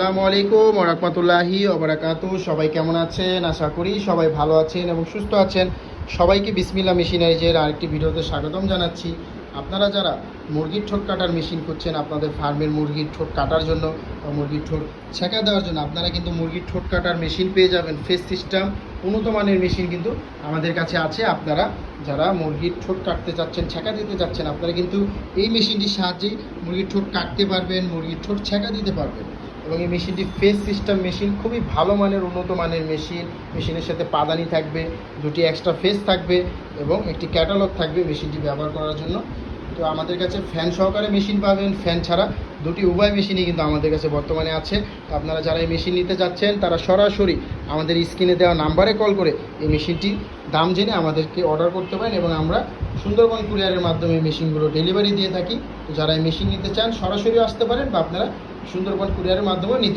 আসসালামু আলাইকুম ওয়া রাহমাতুল্লাহি ওয়া বারাকাতুহু। সবাই কেমন আছেন? আশা করি সবাই ভালো আছেন এবং সুস্থ আছেন। সবাইকে বিসমিল্লাহ মেশিনারিজের আরেকটি ভিডিওতে স্বাগতম জানাচ্ছি। আপনারা যারা মুরগির ঠোঁট কাটার মেশিন খুঁজছেন আপনাদের ফার্মের মুরগির ঠোঁট কাটার জন্য বা মুরগির ঠোঁট ছেঁকা দেওয়ার জন্য, আপনারা কিন্তু মুরগির ঠোঁট কাটার মেশিন পেয়ে যাবেন। ফেস সিস্টেম উন্নত মানের মেশিন কিন্তু আমাদের কাছে আছে। আপনারা যারা মুরগির ঠোঁট কাটতে চাচ্ছেন, ছেঁকা দিতে চাচ্ছেন, আপনারা কিন্তু এই মেশিনটির সাহায্যেই মুরগির ঠোঁট কাটতে পারবেন, মুরগির ঠোঁট ছেঁকা দিতে পারবেন। এবং এই মেশিনটি ফেস সিস্টেম মেশিন, খুবই ভালো মানের উন্নত মানের মেশিন। মেশিনের সাথে পাদানি থাকবে, দুটি এক্সট্রা ফেস থাকবে এবং একটি ক্যাটালগ থাকবে মেশিনটি ব্যবহার করার জন্য। তো আমাদের কাছে ফ্যান সহকারে মেশিন পাবেন, ফ্যান ছাড়া দুটি উভয় মেশিনই কিন্তু আমাদের কাছে বর্তমানে আছে। তো আপনারা যারা এই মেশিন নিতে চাচ্ছেন তারা সরাসরি আমাদের স্ক্রিনে দেওয়া নাম্বারে কল করে এই মেশিনটির দাম জেনে আমাদেরকে অর্ডার করতে পারেন এবং আমরা সুন্দরবন কুরিয়ারের মাধ্যমে মেশিনগুলো ডেলিভারি দিয়ে থাকি। তো যারা এই মেশিন নিতে চান সরাসরি আসতে পারেন বা আপনারা সুন্দরবন কুরিয়ারের মাধ্যমেও নিতে